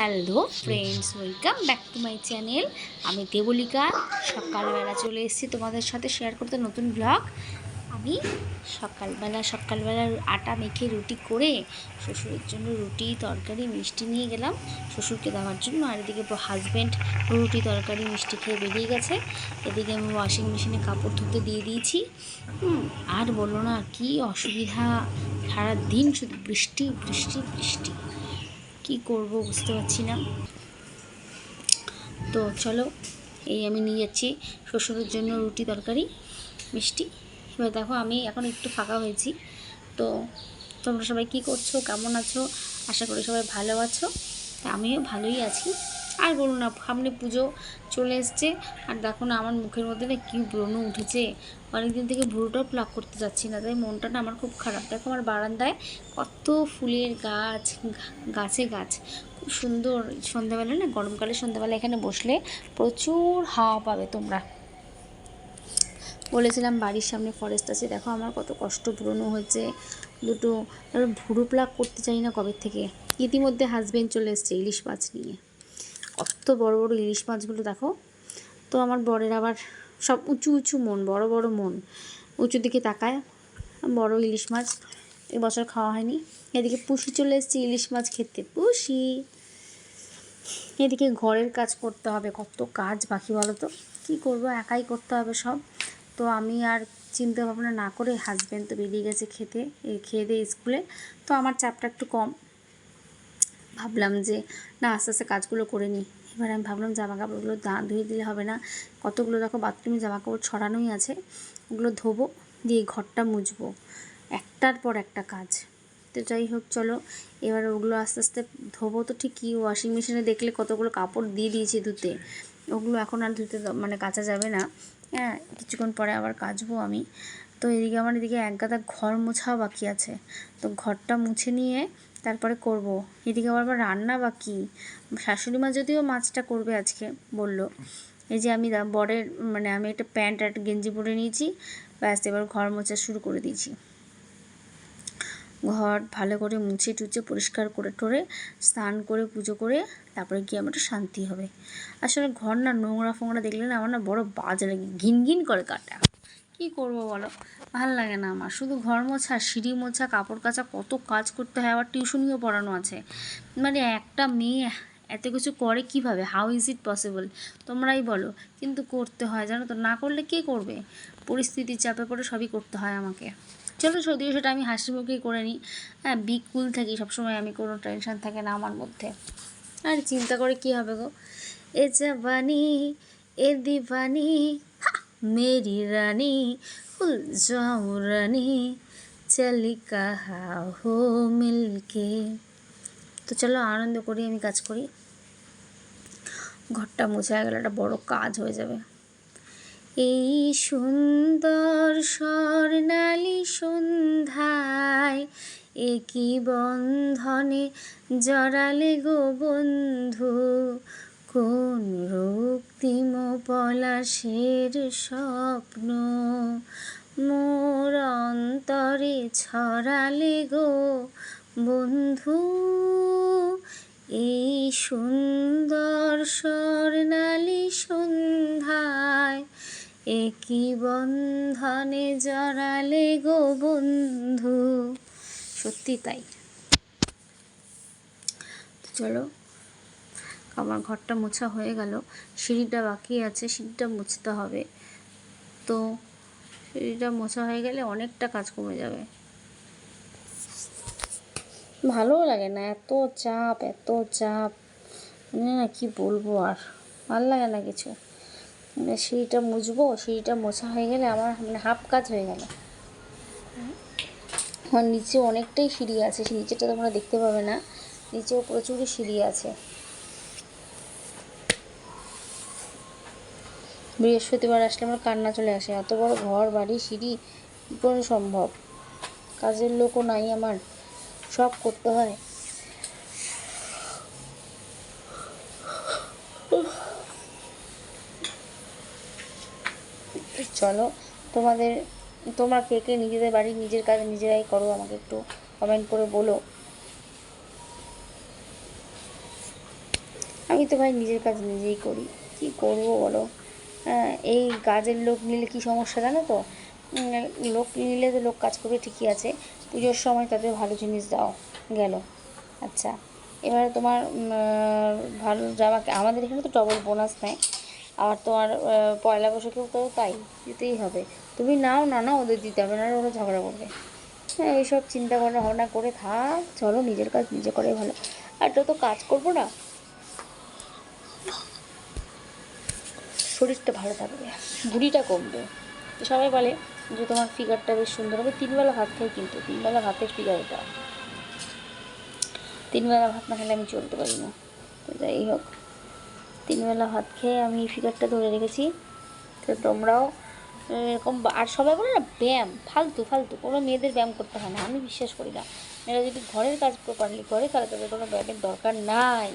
Hello friends, welcome back to my channel. আমি দেবলিকা সকালবেলা চলে এসেছি তোমাদের সাথে শেয়ার করতে নতুন ব্লগ। আমি সকালবেলা আটা মেখে রুটি করে শ্বশুরের জন্য রুটি তরকারি মিষ্টি নিয়ে গেলাম শ্বশুরকে দেওয়ার জন্য। আর এদিকে হাজব্যান্ড রুটি তরকারি মিষ্টি খেয়ে বেরিয়ে গেছে। এদিকে আমি ওয়াশিং মেশিনে কাপড় ধুতে দিয়ে দিয়েছি। আর বললো না, কি অসুবিধা, সারা দিন শুধু বৃষ্টি বৃষ্টি বৃষ্টি, কি করব বুঝতে পারছি না। তো চলো, এই আমি নিয়ে যাচ্ছি শ্বশুরের জন্য রুটি তরকারি মিষ্টি। এবার দেখো, আমি এখন একটু ফাঁকা হয়েছি। তো তোমরা সবাই কি করছো, কেমন আছো? আশা করি সবাই ভালো আছো। আমিও ভালোই আছি। আর বলো না, সামনে পুজো চলে এসছে। আর দেখো না, আমার মুখের মধ্যে না কী ব্রণ উঠেছে। অনেকদিন থেকে ভুরুটাও প্লাক করতে যাচ্ছি না, তাই মনটা না আমার খুব খারাপ। দেখো আমার বারান্দায় কত ফুলের গাছ, গাছে গাছ, খুব সুন্দর। সন্ধ্যাবেলা না, গরমকালে সন্ধ্যাবেলা এখানে বসলে প্রচুর হাওয়া পাবে তোমরা। বলেছিলাম বাড়ির সামনে ফরেস্ট আছে। দেখো আমার কত কষ্ট, ব্রণ হয়েছে দুটো। ভুরু প্লাক করতে চাই না কবে থেকে। ইতিমধ্যে হাজবেন্ড চলে এসছে ইলিশ মাছ নিয়ে। কত বড় বড় ইলিশ মাছগুলো দেখো। তো আমার বরের আবার সব উঁচু উঁচু মন, বড় বড় মন, উঁচু দিকে তাকায়। বড় ইলিশ মাছ এবছর খাওয়া হয়নি। এদিকে পুষি চলে এসছে ইলিশ মাছ খেতে, পুষি। এদিকে ঘরের কাজ করতে হবে, কত কাজ বাকি বলো তো, কী করবো, একাই করতে হবে সব। তো আমি আর চিন্তা ভাবনা না করে, হাজব্যান্ড তো বেরিয়ে গেছে খেয়ে দিয়ে স্কুলে। তো আমার চাপটা একটু কম। ভাবলাম যে না, আস্তে আস্তে কাজগুলো করে নিই। এবার আমি ভাবলাম জামা কাপড়গুলো ধুয়ে দিলে হবে না। কতগুলো দেখো বাথরুমে জামা কাপড় ছড়ানোই আছে, ওগুলো ধোবো, দিয়ে ঘরটা মুছবো। একটার পর একটা কাজ। তো যাই হোক, চলো এবার ওগুলো আস্তে আস্তে ধোবো। তো ঠিকই ওয়াশিং মেশিনে দেখলে কতগুলো কাপড় দিয়ে দিয়েছি ধুতে, ওগুলো এখন আর ধুতে মানে কাচা যাবে না। হ্যাঁ, কিছুক্ষণ পরে আবার কাচবো আমি। তো এদিকে আমার এক গাদা ঘর মোছাও বাকি আছে। তো ঘরটা মুছে নিয়ে তারপরে করব। এদিকে আবার রান্না বাকি। শাশুড়ি মা যদিও মাছটা করবে আজকে বলল। এই যে আমি বরের মানে আমি একটা প্যান্ট আর গেঞ্জি পরে নিয়েছি, ব্যাস এবার ঘর মোছা শুরু করে দিয়েছি। ঘর ভালো করে মুছে টুছে পরিষ্কার করে টোরে স্নান করে পুজো করে তারপরে গিয়ে আমার শান্তি হবে। আসলে ঘর না নোংরা ফোংরা দেখলে না আমার না বড় বাজে লাগে, ঘিন ঘিন করে কাটা। কী করবো বলো, ভাল লাগে না আমার। শুধু ঘর মোছা, সিঁড়ি মোছা, কাপড় কাচা, কত কাজ করতে হয়। আবার টিউশনিও পড়ানো আছে। মানে একটা মেয়ে এত কিছু করে কীভাবে? How is it possible? তোমরাই বলো। কিন্তু করতে হয়, জানো তো, না করলে কে করবে? পরিস্থিতির চাপে পড়ে সবই করতে হয় আমাকে। চলো, যদিও সেটা আমি হাসি মুখেই করে নিই। হ্যাঁ, বিকুল থাকি সবসময় আমি, কোনো টেনশন থাকে না আমার মধ্যে। আর চিন্তা করে কী হবে গো। এ জাবানি এ দিবানি মেরি রানী ফুল যাও রানী চলি কাহা হো মিলকে। তো চলো আনন্দ করি, আমি কাজ করি। ঘরটা মুছে গেলে একটা বড় কাজ হয়ে যাবে। এই সুন্দর স্বর্ণালী সন্ধ্যায় একই বন্ধনে জড়ালে গো বন্ধু, কোন রক্তিম পলাশের স্বপ্ন মোর অন্তরে ছড়ালে গো বন্ধু। এই সুন্দর স্বর্ণালী সন্ধ্যায় একই বন্ধনে জড়ালে গো বন্ধু। সত্যি তাই। চলো, আমার ঘরটা মোছা হয়ে গেল, সিঁড়িটা বাকি আছে, সিঁড়িটা মুছতে হবে। তো সিঁড়িটা মোছা হয়ে গেলে অনেকটা কাজ কমে যাবে। ভালোও লাগে না, এত চাপ এত চাপ, মানে না কি বলবো, আর ভালো লাগে না কিছু। মানে সিঁড়িটা মুছবো, সিঁড়িটা মোছা হয়ে গেলে আমার মানে হাফ কাজ হয়ে গেল। আমার নিচে অনেকটাই সিঁড়ি আছে, নিচেটা তোমরা দেখতে পাবে না, নিচেও প্রচুরই সিঁড়ি আছে। বৃহস্পতিবার আসলে আমার কান্না চলে আসে, এত বড় ঘর বাড়ি সিঁড়ি কী করে সম্ভব? কাজের লোকও নাই আমার, সব করতে হয়। চলো, তোমরা কে কে নিজেদের বাড়ির নিজের কাজ নিজেরাই করো, আমাকে একটু কমেন্ট করে বলো। আমি তো ভাই নিজের কাজ নিজেই করি, কি করব বলো। হ্যাঁ, এই কাজের লোক নিলে কি সমস্যা জানো তো, লোক নিলে তো লোক কাজ করবে ঠিকই আছে, পুজোর সময় তাদের ভালো জিনিস দাও গেল। আচ্ছা, এবারে তোমার ভালো জামা, আমাদের এখানে তো ডবল বোনাস নেয়, আর তোমার পয়লা বৈশাখেও তো তাই দিতেই হবে। তুমি নাও না নাও, ওদের দিতে হবে না, ওরা ঝগড়া করবে। হ্যাঁ, এইসব চিন্তা ভাবনা করে থাক, চলো নিজের কাজ নিজে করাই ভালো। আর যত কাজ করবো না, শরীরটা ভালো থাকবে, ভুঁড়িটা কমবে। সবাই বলে যে তোমার ফিগারটা বেশ সুন্দর হবে, 3 বেলা ভাত খাই, কিন্তু 3 বেলা ভাতের ফিগার এটা, 3 বেলা ভাত না খেলে আমি চলতে পারি না। তো যাই হোক, 3 বেলা ভাত খেয়ে আমি এই ফিগারটা ধরে রেখেছি। তো তোমরাও এরকম, আর সবাই বলে না ব্যায়াম ফালতু ফালতু, কোনো মেয়েদের ব্যায়াম করতে হয় না, আমি বিশ্বাস করি না। মেয়েরা যদি ঘরের কাজ প্রপারলি করে তাহলে তাদের কোনো ব্যায়ামের দরকার নাই।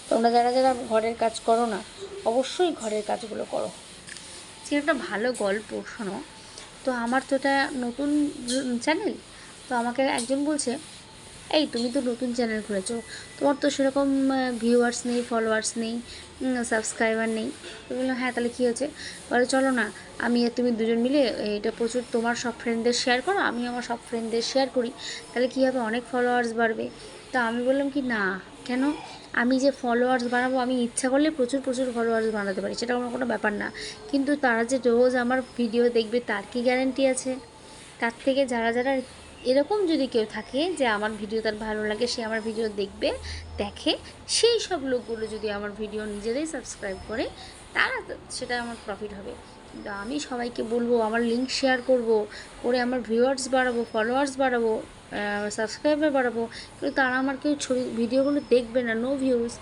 তোমরা যারা যারা ঘরের কাজ করো না, অবশ্যই ঘরের কাজগুলো করো। সে একটা ভালো গল্প শোনো তো, আমার তো এটা নতুন চ্যানেল, তো আমাকে একজন বলছে, এই তুমি তো নতুন চ্যানেল খুলেছো, তোমার তো সেরকম ভিউয়ার্স নেই, ফলোয়ার্স নেই, সাবস্ক্রাইবার নেই। তো বললাম হ্যাঁ, তাহলে কী হয়েছে? বলে চলো না, আমি আর তুমি দুজন মিলে এটা প্রচুর তোমার সব ফ্রেন্ডদের শেয়ার করো, আমি আমার সব ফ্রেন্ডদের শেয়ার করি, তাহলে কী হবে, অনেক ফলোয়ার্স বাড়বে। তা আমি বললাম কি না, কেন? আমি যে ফলোয়ার্স বানাবো, আমি ইচ্ছা করলে প্রচুর প্রচুর ফলোয়ার্স বানাতে পারি, সেটা আমার কোনো ব্যাপার না, কিন্তু তারা যে রোজ আমার ভিডিও দেখবে তার কি গ্যারান্টি আছে? তার থেকে যারা যারা এরকম যদি কেউ থাকে যে আমার ভিডিও তার ভালো লাগে, সে আমার ভিডিও দেখবে, দেখে, সেই সব লোকগুলো যদি আমার ভিডিও নিজেরাই সাবস্ক্রাইব করে, তারা সেটা আমার প্রফিট হবে। কিন্তু আমি সবাইকে বলবো, আমার লিঙ্ক শেয়ার করব, করে আমার ভিউয়ার্স বাড়াবো, ফলোয়ার্স বাড়াবো, সাবস্ক্রাইবার বাড়াবো, কিন্তু তারা আমার কেউ ছবি ভিডিওগুলো দেখবে না, নো ভিউজ।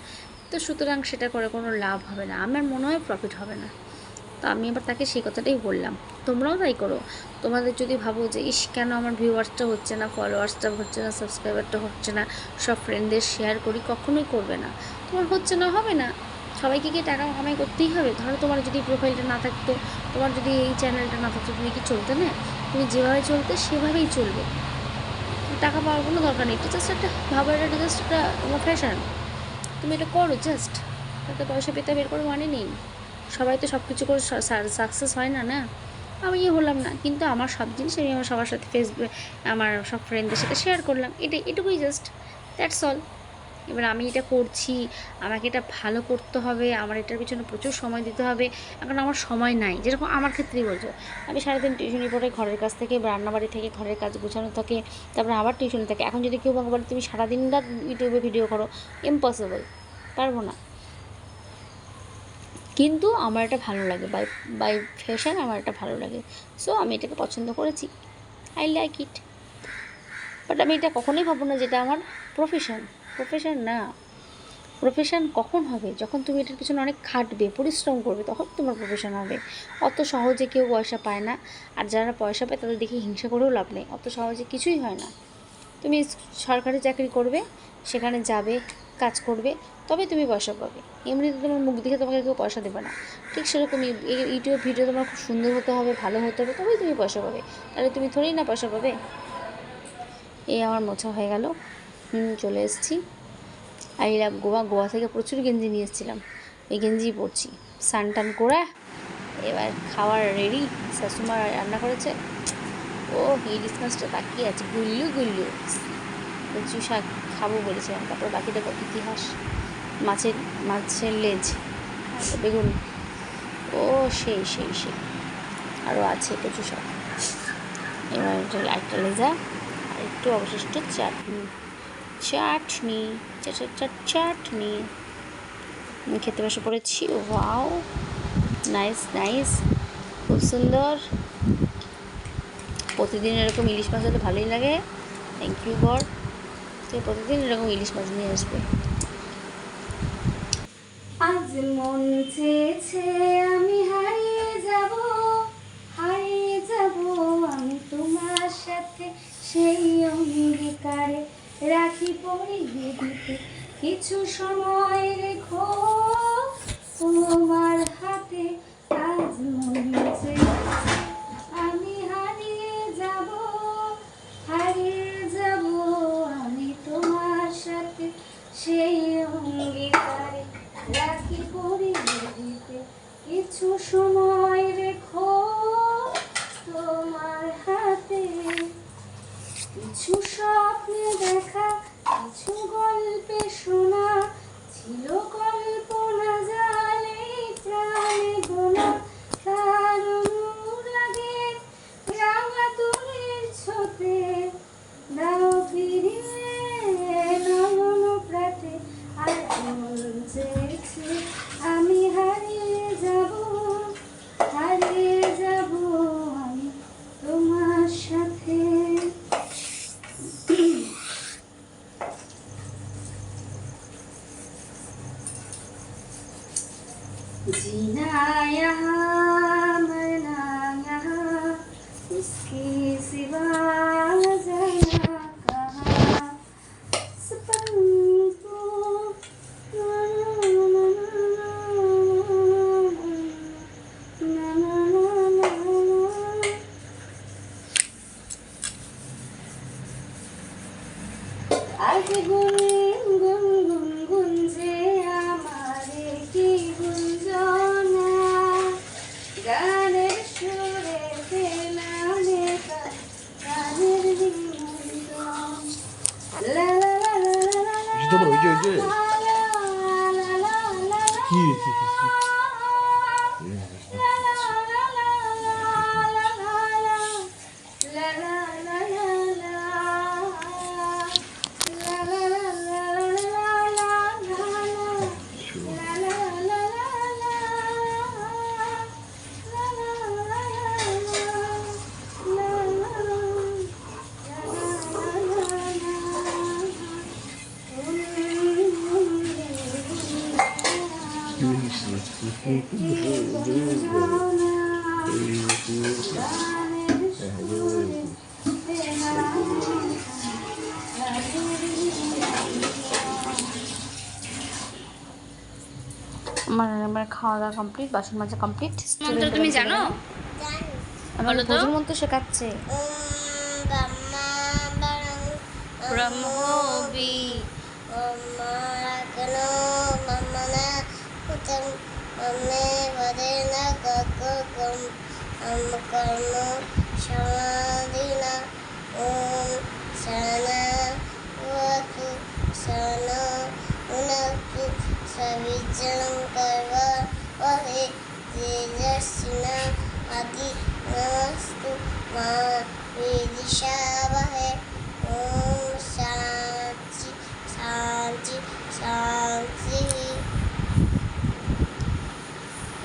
তো সুতরাং সেটা করে কোনো লাভ হবে না, আমার মনে হয় প্রফিট হবে না। তো আমি আবার তাকে সেই কথাটাই বললাম, তোমরাও তাই করো। তোমাদের যদি ভাবো যে ইস কেন আমার ভিউয়ার্সটা হচ্ছে না, ফলোয়ার্সটা হচ্ছে না, সাবস্ক্রাইবারটা হচ্ছে না, সব ফ্রেন্ডদের শেয়ার করি, কখনোই করবে না। তোমার হচ্ছে না, হবে না। সবাইকে কি টাকা কামাই করতেই হবে? ধরো তোমার যদি প্রোফাইলটা না থাকতো, তোমার যদি এই চ্যানেলটা না থাকতো, তুমি কি চলতে না? তুমি যেভাবে চলতে সেভাবেই চলবে, টাকা পাওয়ার কোনো দরকার নেই। এটা জাস্ট একটা ভাবো, এটা জাস্ট একটা তোমার ফ্যাশন, তুমি এটা করো জাস্ট, তাতে পয়সা পেতে বের করে মানে নেই। সবাই তো সব কিছু করে সাকসেস হয় না, না? আমি হলাম না, কিন্তু আমার সব জিনিস আমি আমার সবার সাথে ফেসবুক, আমার সব ফ্রেন্ডদের সাথে শেয়ার করলাম, এটুকুই জাস্ট, দ্যাটস অল। এবার আমি এটা করছি, আমাকে এটা ভালো করতে হবে, আমার এটার পিছনে প্রচুর সময় দিতে হবে, এখন আমার সময় নাই। যেরকম আমার ক্ষেত্রেই বলছো, আমি সারাদিন টিউশনি পড়ে ঘরের কাছ থেকে, রান্নাবাড়ি থেকে ঘরের কাজ গোছানো থাকে, তারপরে আবার টিউশনি থাকে। এখন যদি কেউ বলে তুমি সারাদিন রাত ইউটিউবে ভিডিও করো, ইম্পসিবল, পারবো না। কিন্তু আমার এটা ভালো লাগে, বাই বাই ফ্যাশন আমার এটা ভালো লাগে, সো আমি এটাকে পছন্দ করেছি, আই লাইক ইট। বাট আমি এটা কখনোই ভাববো না যেটা আমার প্রফেশন, প্রফেশন না। প্রফেশন কখন হবে? যখন তুমি এটার পিছনে অনেক খাটবে, পরিশ্রম করবে, তখন তোমার প্রফেশন হবে। অত সহজে কেউ পয়সা পায় না, আর যারা পয়সা পায় তাদের দেখে হিংসা করেও লাভ নেই, অত সহজে কিছুই হয় না। তুমি সরকারি চাকরি করবে, সেখানে যাবে, কাজ করবে, তবে তুমি পয়সা পাবে। এমনিতে তোমার মুখ দেখে তোমাকে কেউ পয়সা দেবে না। ঠিক সেরকমই ইউটিউব ভিডিও তোমার খুব সুন্দর হতে হবে, ভালো হতে হবে, তবেই তুমি পয়সা পাবে, তাহলে তুমি থোড়েই না পয়সা পাবে। এই আমার মোছা হয়ে গেল, চলে এসেছি। আই লাভ গোয়া, গোয়া থেকে প্রচুর গেঞ্জি নিয়ে এসেছিলাম, এই গেঞ্জিই পরছি। স্নান টান করে এবার খাওয়ার রেডি, শাশুমা রান্না করেছে। ও ইলিশ মাছটা তাকিয়ে আছে, গুল্লু গুল্লু, কচু শাক খাবো বলেছিলাম, তারপর বাকিটা ইতিহাস। মাছের লেজ, বেগুন, ও সেই সেই সেই, আরও আছে কচু শাক। এবার একটা লেজা, আর একটু অবশিষ্ট চাটনি, চাটনি চাটনি খেতে বসে পড়েছি। ওয়াও, নাইস নাইস, খুব সুন্দর। প্রতিদিন এরকম ইলিশ মাছ হলে ভালোই লাগে। থ্যাংক ইউ গড, তো প্রতিদিন এরকম ইলিশ মাছ নিয়ে আসবে। আজ মন চেয়েছে আমি হারিয়ে যাব আমি তোমার সাথে, সেই অঙ্গীকারে রাখি পরিয়ে দিতে কিছু সময় রেখো তোমার হাতে। আজ মন চেয়েছে আমি হারিয়ে যাব আমি তোমার সাথে, সেই जीना यहाँ मरना यहाँ इसके सिवा जाना कहाँ सपन को आज गुन गुन गुन गुंजे हमारे की गुंजना गाনের সুরে ফেলানে কা গানের গুঞ্জন লা লা লা লা লা লা বুঝতে পারো ওই যে কি আমার খাওয়া দাওয়া কমপ্লিট, বাসন মাজা কমপ্লিট। মন্ত্র তুমি জানো? আমার ভোজন মন্ত্র শেখাচ্ছে। ব্রহ্মবি সমাধিনা ওম সনা ওয়াতু সনা উনাতু সবিজং করবা ওহে তেজস্বিনা আদি নমস্তু মা বিদিশাবহে ওম শান্তি শান্তি শান্তি।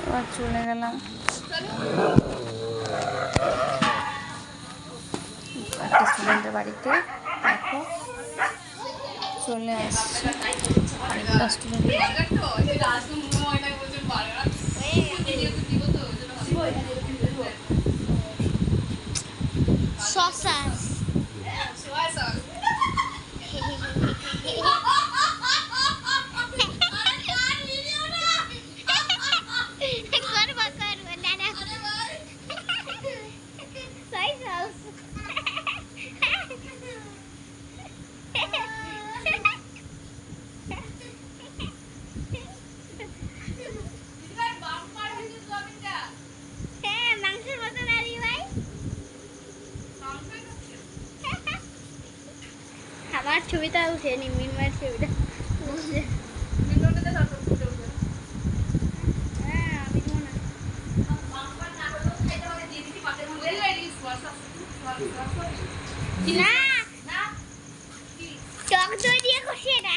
এবার চলে গেলাম একটা স্টুডেন্টের বাড়িতে। দেখো চলে আসছে আরেকটা স্টুডেন্ট। সসাস আমার ছবিটা উঠে নি, মিনমার ছবিটা উঠে। হ্যাঁ আমি দেবো না। না টক দই দিয়ে কষিয়ে না।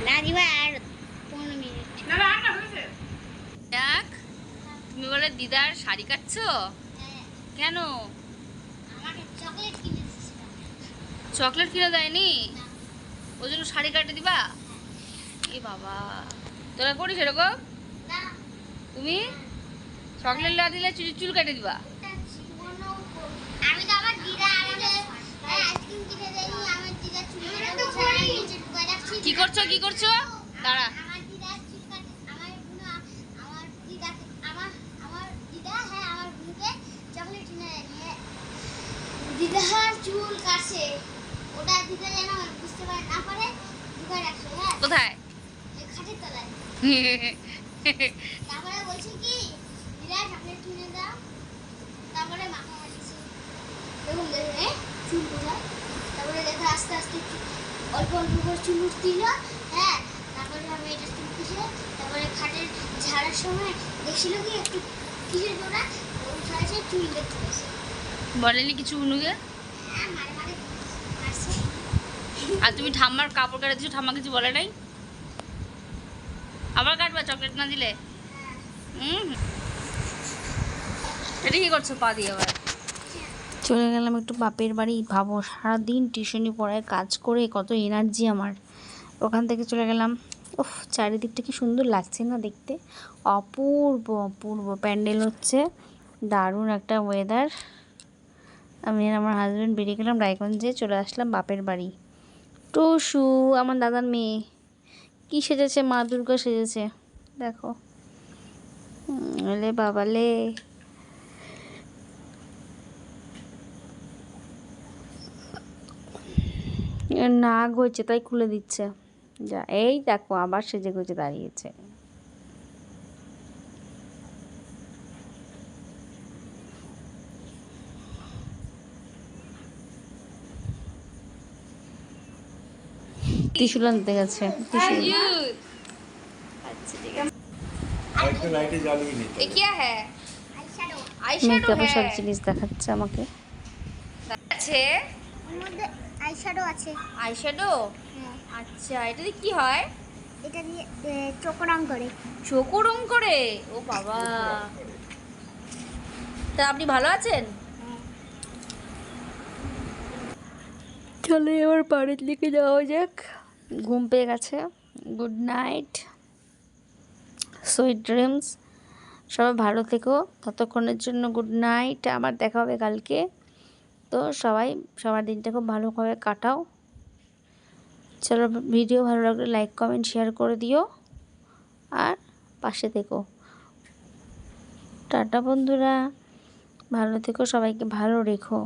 না দিবা আর 15 মিনিট। দেখ তুমি বলে দিদার শাড়ি কাটছো কেন? আমাকে চকলেট কিনে দিয়েছিল। চকলেট কিনে দেয়নি ওই জন্য শাড়ি কাটে দিবা? এ বাবা তোরা করিস এরকম? না তুমি চকলেট না দিলে চুল কেটে দিবা? আমি তো আমার দিদা আমাকে আইসক্রিম কিনে দেয়নি। আমার দিদা চুল কেটে নিচে ঢুকাই রাখছি। কি করছো কি করছো? দাঁড়া আমার দিদা চুল কাটে। আমার দিদা আমার দিদা হ্যাঁ আমার বোনকে চকলেট কিনে দেয়। দিদা চুল কাটছে, ওটা দিদা যেন বুঝতে পারে না পারে ঢুকাই রাখছে। হ্যাঁ কোথায়? এই খাটের তলায়। তারপরে বলছি কি দিদা চকলেট কিনে দাও। তারপরে মাখা মাখিয়েছি, দেখুন দেখে চুল কোথায়। তারপরে দেখে আস্তে আস্তে অল্প অল্প করে চুল উঠছিল। হ্যাঁ তারপরে আমি এটা চুল পিছিয়ে তারপরে খাটের ঝাড়ার সময় দেখছিল কি একটু কিসের গোড়া উঠাইছে, চুল দেখতে পেয়েছে। বলেনি কিছু উনুকে? হ্যাঁ মারে মারে মারছে। আর তুমি ঠাম্মার কাপড় কাটা দিছো, ঠাম্মা কিছু বলে নাই? আবার কাটবা চকলেট না দিলে? এটা কি করছো পা দিয়ে আবার? চলে গেলাম একটু বাপের বাড়ি। ভাবো সারাদিন টিউশনি পড়ায় কাজ করে কত এনার্জি আমার। ওখান থেকে চলে গেলাম। উফ, চারিদিকটা কি সুন্দর লাগছে না দেখতে, অপূর্ব অপূর্ব। প্যান্ডেল হচ্ছে, দারুণ একটা ওয়েদার। আমি আর আমার হাজব্যান্ড বেরিয়ে গেলাম রায়গঞ্জে, চলে আসলাম বাপের বাড়ি। টুসু আমার দাদার মেয়ে কি সেজেছে, মা দুর্গা সেজেছে দেখো। এলে বাবালে, নাগ হয়েছে তাই খুলে দিচ্ছে। যা, এই দেখো আবার সেজে গুজে দাঁড়িয়েছে। ত্রিশুল আনতে গেছে। মেকআপে সব জিনিস দেখাচ্ছে আমাকে। এর মধ্যে আইশ্যাডো আছে। আইশ্যাডো, হ্যাঁ, আচ্ছা এটা দিয়ে কি হয়? এটা দিয়ে চোখ রং করে। চোখও রং করে? ও বাবা, তা আপনি ভালো আছেন? হ্যাঁ। চলো এবার বাড়ির দিকে যাওয়া যাক, ঘুম পেয়ে গেছে। Good night, sweet dreams. সবাই ভালো থেকো, ততক্ষণের জন্য গুড নাইট। আবার দেখা হবে কালকে। তো সবাই সবার দিনটা খুব ভালোভাবে কাটাও। চলো, ভিডিও ভালো লাগলে লাইক কমেন্ট শেয়ার করে দিও, আর পাশে থেকো। টাটা বন্ধুরা, ভালো থেকো, সবাইকে ভালো রেখো।